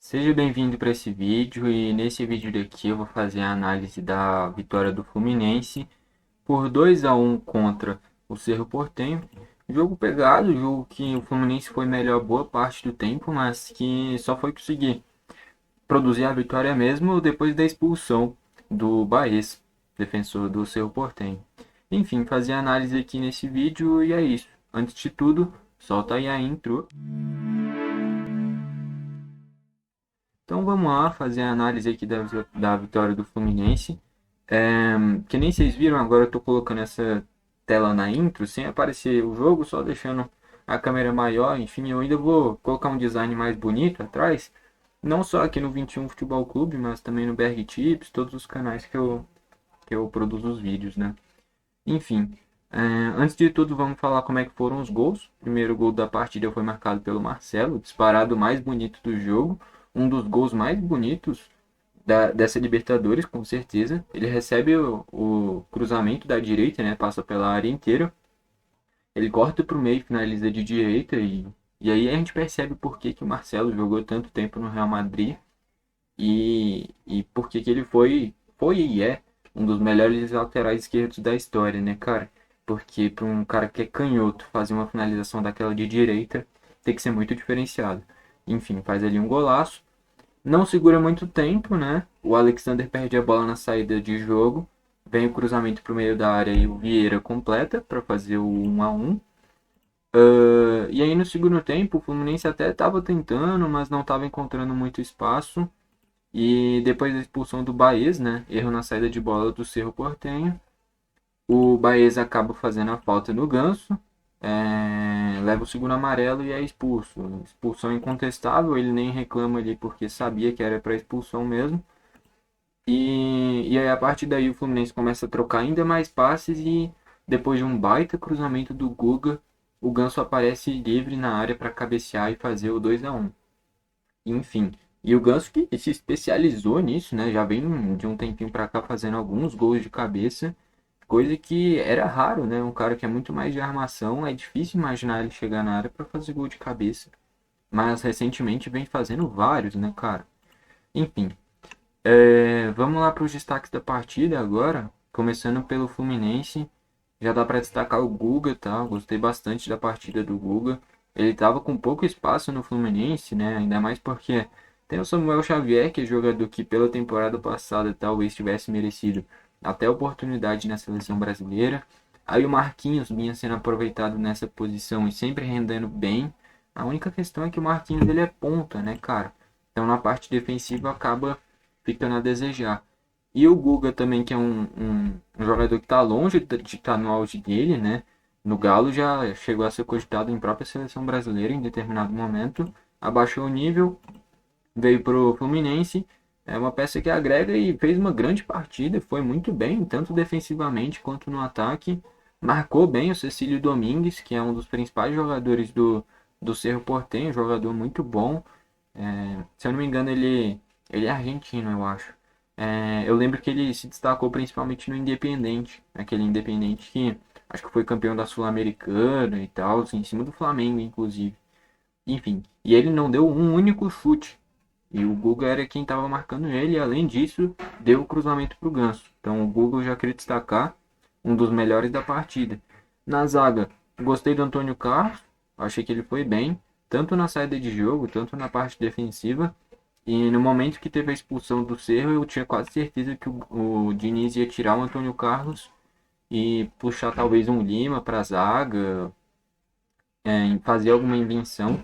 Seja bem-vindo para esse vídeo e nesse vídeo daqui eu vou fazer a análise da vitória do Fluminense por 2-1 contra o Cerro Porteño. Jogo pegado, jogo que o Fluminense foi melhor boa parte do tempo, mas que só foi conseguir produzir a vitória mesmo depois da expulsão do Baez, defensor do Cerro Porteño. Enfim, fazer a análise aqui nesse vídeo e é isso. Antes de tudo, solta aí a intro. Então vamos lá fazer a análise aqui da vitória do Fluminense. Que nem vocês viram, agora eu estou colocando essa tela na intro sem aparecer o jogo, só deixando a câmera maior. Enfim, eu ainda vou colocar um design mais bonito atrás, não só aqui no 21 Futebol Clube, mas também no BR Tips, todos os canais que eu produzo os vídeos, né? Enfim, antes de tudo vamos falar como é que foram os gols. O primeiro gol da partida foi marcado pelo Marcelo, disparado mais bonito do jogo, um dos gols mais bonitos dessa Libertadores, com certeza. Ele recebe o cruzamento da direita, né? Passa pela área inteira. Ele corta para o meio, finaliza de direita e aí a gente percebe por que, que o Marcelo jogou tanto tempo no Real Madrid e por que, que ele foi e é um dos melhores laterais esquerdos da história, né, cara? Porque para um cara que é canhoto fazer uma finalização daquela de direita tem que ser muito diferenciado. Enfim, faz ali um golaço. Não segura muito tempo, né? O Alexander perde a bola na saída de jogo. Vem o cruzamento para o meio da área e o Vieira completa para fazer o 1-1. E aí no segundo tempo o Fluminense até estava tentando, mas não estava encontrando muito espaço. E depois da expulsão do Baez, né? Erro na saída de bola do Cerro Porteño. O Baez acaba fazendo a falta no Ganso. Leva o segundo amarelo e é expulso. Expulsão incontestável, ele nem reclama ali porque sabia que era para expulsão mesmo. E aí a partir daí o Fluminense começa a trocar ainda mais passes e depois de um baita cruzamento do Guga, o Ganso aparece livre na área para cabecear e fazer o 2-1. Enfim, e o Ganso que se especializou nisso, né? Já vem de um tempinho para cá fazendo alguns gols de cabeça, coisa que era raro, né? Um cara que é muito mais de armação, é difícil imaginar ele chegar na área para fazer gol de cabeça. Mas recentemente vem fazendo vários, né, cara? Enfim, vamos lá para os destaques da partida agora, começando pelo Fluminense. Já dá para destacar o Guga, tá? Gostei bastante da partida do Guga. Ele estava com pouco espaço no Fluminense, né? Ainda mais porque tem o Samuel Xavier, que é jogador que pela temporada passada talvez tivesse merecido até oportunidade na seleção brasileira. Aí o Marquinhos vinha sendo aproveitado nessa posição e sempre rendendo bem. A única questão é que o Marquinhos ele é ponta, né, cara? Então na parte defensiva acaba ficando a desejar. E o Guga também, que é um jogador que está longe de estar no auge dele, né? No Galo já chegou a ser cogitado em própria seleção brasileira em determinado momento. Abaixou o nível, veio para o Fluminense. É uma peça que agrega e fez uma grande partida. Foi muito bem, tanto defensivamente quanto no ataque. Marcou bem o Cecílio Domingues, que é um dos principais jogadores do Cerro Porteño, um jogador muito bom. Se eu não me engano, ele é argentino, eu acho. Eu lembro que ele se destacou principalmente no Independente, aquele Independente que acho que foi campeão da Sul-Americana e tal, assim, em cima do Flamengo, inclusive. Enfim, e ele não deu um único chute. E o Guga era quem estava marcando ele, e além disso, deu o cruzamento para o Ganso. Então o Guga eu já queria destacar, um dos melhores da partida. Na zaga, gostei do Antônio Carlos, achei que ele foi bem, tanto na saída de jogo, tanto na parte defensiva. E no momento que teve a expulsão do Cerro, eu tinha quase certeza que o Diniz ia tirar o Antônio Carlos e puxar talvez um Lima para a zaga, fazer alguma invenção.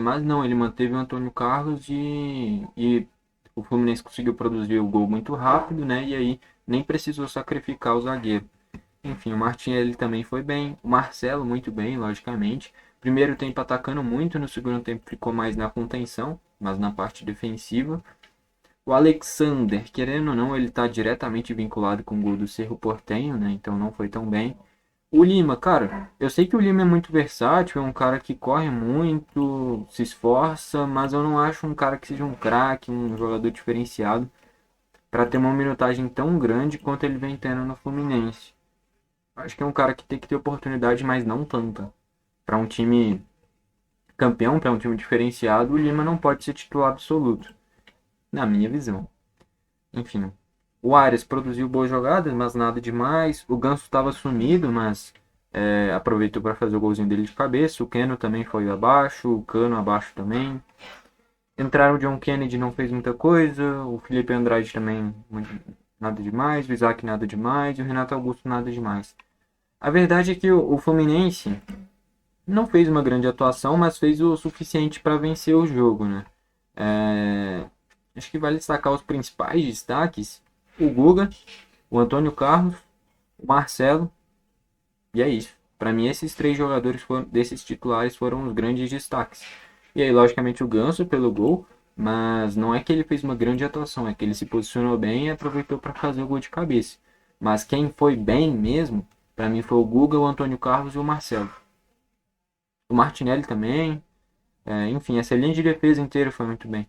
Mas não, ele manteve o Antônio Carlos e o Fluminense conseguiu produzir o gol muito rápido, né? E aí nem precisou sacrificar o zagueiro. Enfim, o Martinelli também foi bem, o Marcelo muito bem, logicamente. Primeiro tempo atacando muito, no segundo tempo ficou mais na contenção, mas na parte defensiva. O Alexander, querendo ou não, ele está diretamente vinculado com o gol do Cerro Porteño, né? Então não foi tão bem. O Lima, cara, eu sei que o Lima é muito versátil, é um cara que corre muito, se esforça, mas eu não acho um cara que seja um craque, um jogador diferenciado para ter uma minutagem tão grande quanto ele vem tendo no Fluminense. Acho que é um cara que tem que ter oportunidade, mas não tanta. Para um time campeão, para um time diferenciado, o Lima não pode ser titular absoluto, na minha visão. Enfim, o Arias produziu boas jogadas, mas nada demais. O Ganso estava sumido, mas aproveitou para fazer o golzinho dele de cabeça. O Keno também foi abaixo, o Cano abaixo também. Entraram o John Kennedy, não fez muita coisa. O Felipe Andrade também, nada demais. O Isaac, nada demais. E o Renato Augusto, nada demais. A verdade é que o Fluminense não fez uma grande atuação, mas fez o suficiente para vencer o jogo, né? Acho que vale destacar os principais destaques: o Guga, o Antônio Carlos, o Marcelo, e é isso. Para mim, esses três jogadores desses titulares foram os grandes destaques. E aí, logicamente, o Ganso pelo gol, mas não é que ele fez uma grande atuação, é que ele se posicionou bem e aproveitou para fazer o gol de cabeça. Mas quem foi bem mesmo, para mim, foi o Guga, o Antônio Carlos e o Marcelo. O Martinelli também. Enfim, essa linha de defesa inteira foi muito bem.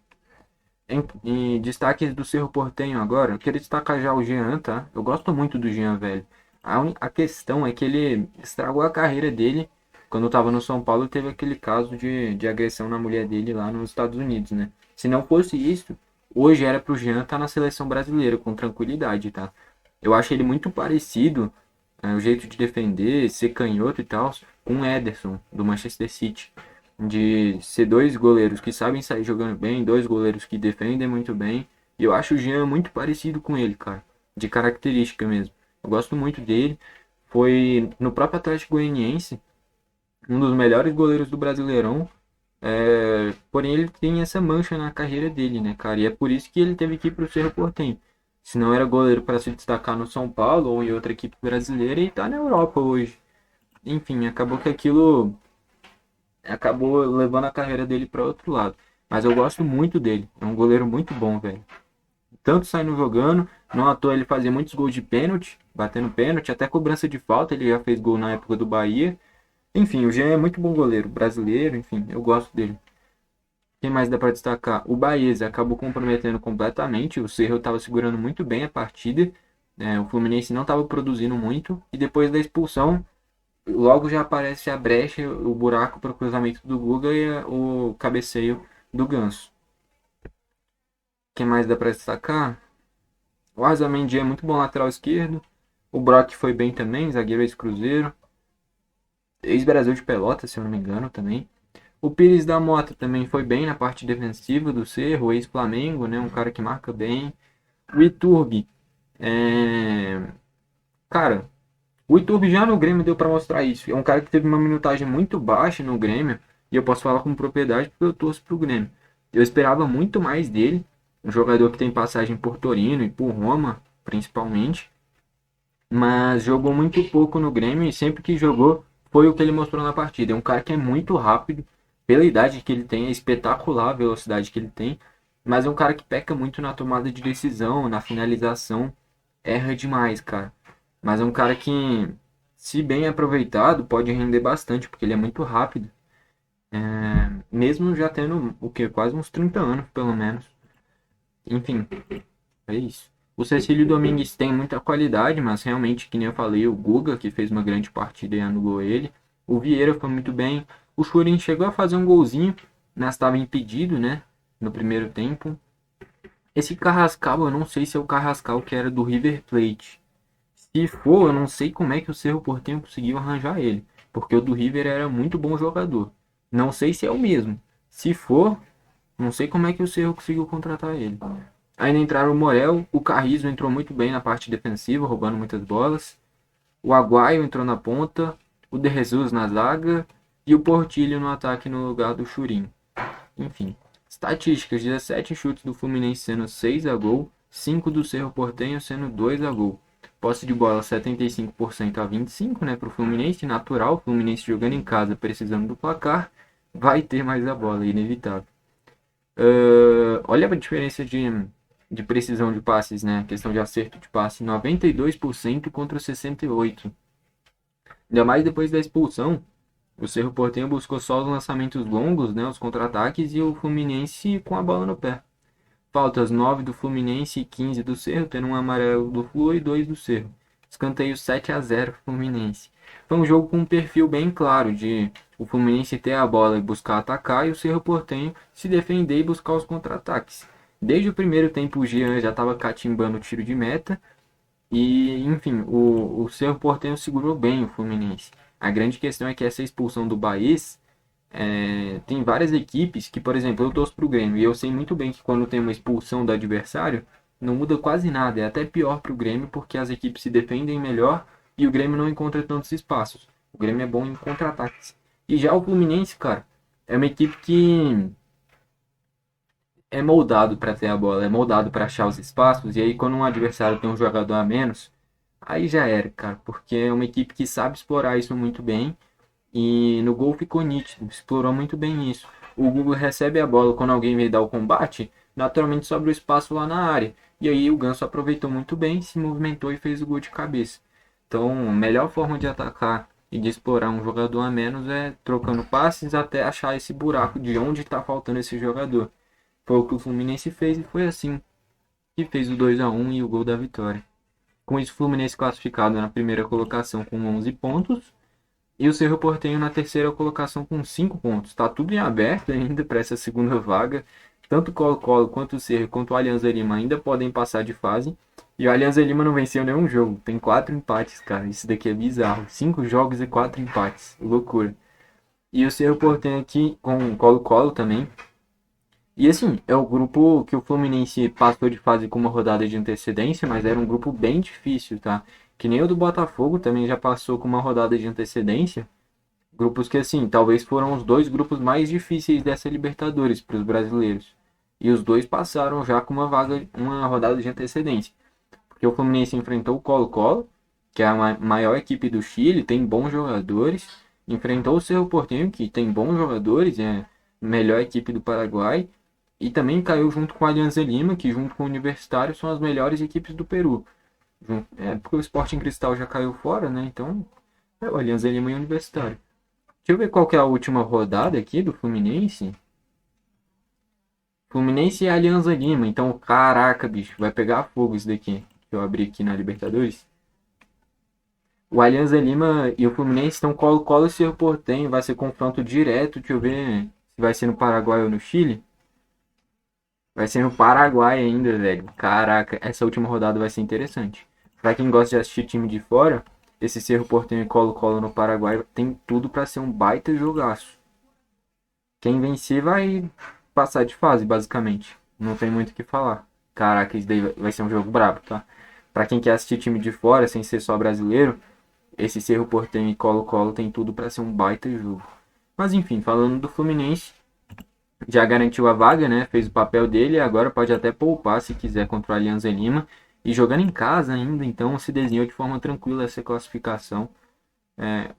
Em destaques do Cerro Porteño agora, eu queria destacar já o Jean, tá? Eu gosto muito do Jean, velho. A questão é que ele estragou a carreira dele quando estava no São Paulo. Teve aquele caso de agressão na mulher dele lá nos Estados Unidos, né? Se não fosse isso, hoje era pro Jean estar na seleção brasileira com tranquilidade, tá? Eu acho ele muito parecido, o jeito de defender, ser canhoto e tal, com o Ederson, do Manchester City. De ser dois goleiros que sabem sair jogando bem, dois goleiros que defendem muito bem. E eu acho o Jean muito parecido com ele, cara. De característica mesmo. Eu gosto muito dele. Foi no próprio Atlético Goianiense, um dos melhores goleiros do Brasileirão. Porém, ele tem essa mancha na carreira dele, né, cara? E é por isso que ele teve que ir pro Cerro Porteño. Se não era goleiro para se destacar no São Paulo ou em outra equipe brasileira, e tá na Europa hoje. Enfim, acabou que aquilo acabou levando a carreira dele para outro lado. Mas eu gosto muito dele. É um goleiro muito bom, velho. Tanto saindo jogando, não à toa ele fazia muitos gols de pênalti, batendo pênalti, até cobrança de falta, ele já fez gol na época do Bahia. Enfim, o Jean é muito bom goleiro, brasileiro, enfim, eu gosto dele. Quem mais dá para destacar? O Baeza acabou comprometendo completamente, o Cerro estava segurando muito bem a partida, o Fluminense não estava produzindo muito, e depois da expulsão, logo já aparece a brecha, o buraco para o cruzamento do Guga e o cabeceio do Ganso. Quem mais dá para destacar? O Arzamendi é muito bom lateral esquerdo. O Brock foi bem também, zagueiro ex-Cruzeiro. Ex-Brasil de Pelotas, se eu não me engano, também. O Pires da Mota também foi bem na parte defensiva do Cerro, ex-Flamengo, né? Um cara que marca bem. O Iturbe, cara, o Iturbe já no Grêmio deu para mostrar isso. É um cara que teve uma minutagem muito baixa no Grêmio, e eu posso falar com propriedade porque eu torço pro Grêmio. Eu esperava muito mais dele, um jogador que tem passagem por Torino e por Roma, principalmente, mas jogou muito pouco no Grêmio e sempre que jogou foi o que ele mostrou na partida. É um cara que é muito rápido, pela idade que ele tem, é espetacular a velocidade que ele tem, mas é um cara que peca muito na tomada de decisão, na finalização, erra demais, cara. Mas é um cara que, se bem aproveitado, pode render bastante, porque ele é muito rápido. Mesmo já tendo o que? Quase uns 30 anos, pelo menos. Enfim, é isso. O Cecílio Domingues tem muita qualidade, mas realmente, que nem eu falei, o Guga, que fez uma grande partida e anulou ele. O Vieira foi muito bem. O Churin chegou a fazer um golzinho, mas estava impedido, né? No primeiro tempo. Esse Carrascal, eu não sei se é o Carrascal que era do River Plate. Se for, eu não sei como é que o Cerro Porteño conseguiu arranjar ele. Porque o do River era muito bom jogador. Não sei se é o mesmo. Se for, não sei como é que o Cerro conseguiu contratar ele. Ainda entraram o Morel, o Carrizo entrou muito bem na parte defensiva, roubando muitas bolas. O Aguaio entrou na ponta, o De Jesus na zaga e o Portilho no ataque no lugar do Churin. Enfim, estatísticas: 17 chutes do Fluminense sendo 6 a gol, 5 do Cerro Porteño sendo 2 a gol. Posse de bola 75% a 25%, né, para o Fluminense, natural. O Fluminense jogando em casa, precisando do placar, vai ter mais a bola, inevitável. Olha a diferença de precisão de passes, né? Questão de acerto de passe, 92% contra 68%. Ainda mais depois da expulsão, o Cerro Porteño buscou só os lançamentos longos, né? Os contra-ataques, e o Fluminense com a bola no pé. Faltas 9 do Fluminense e 15 do Cerro, tendo um amarelo do Flu e 2 do Cerro. Escanteio 7 a 0 Fluminense. Foi um jogo com um perfil bem claro de o Fluminense ter a bola e buscar atacar, e o Cerro Porteño se defender e buscar os contra-ataques. Desde o primeiro tempo o Jean já estava catimbando o tiro de meta, e enfim, o Cerro Porteño segurou bem o Fluminense. A grande questão é que essa expulsão do Baez, tem várias equipes que, por exemplo, eu torço pro Grêmio, e eu sei muito bem que quando tem uma expulsão do adversário, não muda quase nada, é até pior pro Grêmio, porque as equipes se defendem melhor e o Grêmio não encontra tantos espaços. O Grêmio é bom em contra-ataques. E já o Fluminense, cara, é uma equipe que é moldado para ter a bola, é moldado para achar os espaços, e aí quando um adversário tem um jogador a menos, aí já era, cara, porque é uma equipe que sabe explorar isso muito bem, e no gol ficou nítido, explorou muito bem isso. O Google recebe a bola quando alguém vem dar o combate, naturalmente sobra o espaço lá na área, e aí o Ganso aproveitou muito bem, se movimentou e fez o gol de cabeça. Então, a melhor forma de atacar e de explorar um jogador a menos é trocando passes até achar esse buraco de onde está faltando esse jogador. Foi o que o Fluminense fez e foi assim que fez o 2-1 e o gol da vitória. Com isso, o Fluminense classificado na primeira colocação com 11 pontos e o Cerro Porteño na terceira colocação com 5 pontos. Está tudo em aberto ainda para essa segunda vaga. Tanto o Colo-Colo quanto o Cerro quanto o Alianza Lima ainda podem passar de fase. E o Alianza Lima não venceu nenhum jogo. Tem 4 empates, cara. Isso daqui é bizarro. 5 jogos e 4 empates. Loucura. E o Cerro Porteño aqui com o Colo-Colo também. E assim, é o grupo que o Fluminense passou de fase com uma rodada de antecedência, mas era um grupo bem difícil, tá? Que nem o do Botafogo também já passou com uma rodada de antecedência. Grupos que, assim, talvez foram os dois grupos mais difíceis dessa Libertadores para os brasileiros. E os dois passaram já com uma vaga, uma rodada de antecedência. Porque o Fluminense enfrentou o Colo-Colo, que é a maior equipe do Chile, tem bons jogadores. Enfrentou o Cerro Porteño, que tem bons jogadores, é a melhor equipe do Paraguai. E também caiu junto com a Alianza Lima, que junto com o Universitário são as melhores equipes do Peru. Porque o Sporting Cristal já caiu fora, né? Então, é o Alianza Lima e o Universitário. Deixa eu ver qual que é a última rodada aqui do Fluminense. Fluminense e Alianza Lima. Então, caraca, bicho, vai pegar fogo isso daqui. Que eu abri aqui na Libertadores. O Alianza Lima e o Fluminense estão Colo-Colo e Cerro Porteño. Vai ser confronto direto. Deixa eu ver se vai ser no Paraguai ou no Chile. Vai ser no Paraguai ainda, velho. Caraca, essa última rodada vai ser interessante. Pra quem gosta de assistir time de fora, esse Cerro Porteño e Colo-Colo no Paraguai tem tudo pra ser um baita jogaço. Quem vencer vai passar de fase, basicamente. Não tem muito o que falar. Caraca, isso daí vai ser um jogo brabo, tá? Pra quem quer assistir time de fora, sem ser só brasileiro, esse Cerro Porteño e Colo-Colo tem tudo pra ser um baita jogo. Mas enfim, falando do Fluminense, já garantiu a vaga, né? Fez o papel dele, agora pode até poupar se quiser contra o Alianza Lima. E jogando em casa ainda, então se desenhou de forma tranquila essa classificação.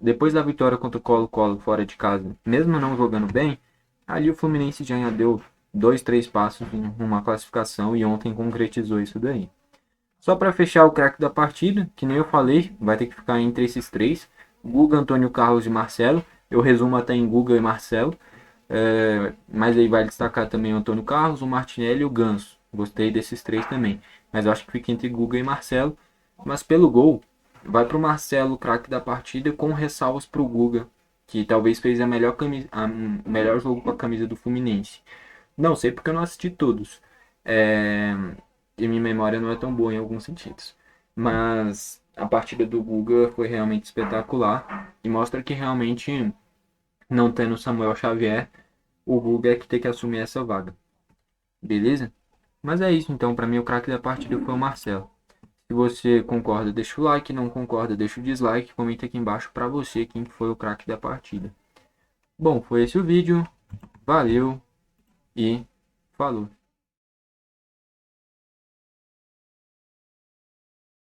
Depois da vitória contra o Colo-Colo fora de casa, mesmo não jogando bem, ali o Fluminense já deu 2, 3 passos em uma classificação e ontem concretizou isso daí. Só para fechar o craque da partida, que nem eu falei, vai ter que ficar entre esses três: Guga, Antônio Carlos e Marcelo. Eu resumo até em Guga e Marcelo. Mas aí vai destacar também o Antônio Carlos, o Martinelli e o Ganso. Gostei desses três também. Mas eu acho que fica entre Guga e Marcelo. Mas pelo gol, vai para o Marcelo, o craque da partida, com ressalvas para o Guga, que talvez fez o melhor jogo com a camisa do Fluminense. Não sei porque eu não assisti todos. E minha memória não é tão boa em alguns sentidos. Mas a partida do Guga foi realmente espetacular e mostra que realmente, não tendo Samuel Xavier, o Guga é que tem que assumir essa vaga. Beleza? Mas é isso, então. Para mim, o craque da partida foi o Marcelo. Se você concorda, deixa o like. Não concorda, deixa o dislike. Comenta aqui embaixo para você quem foi o craque da partida. Bom, foi esse o vídeo. Valeu e falou.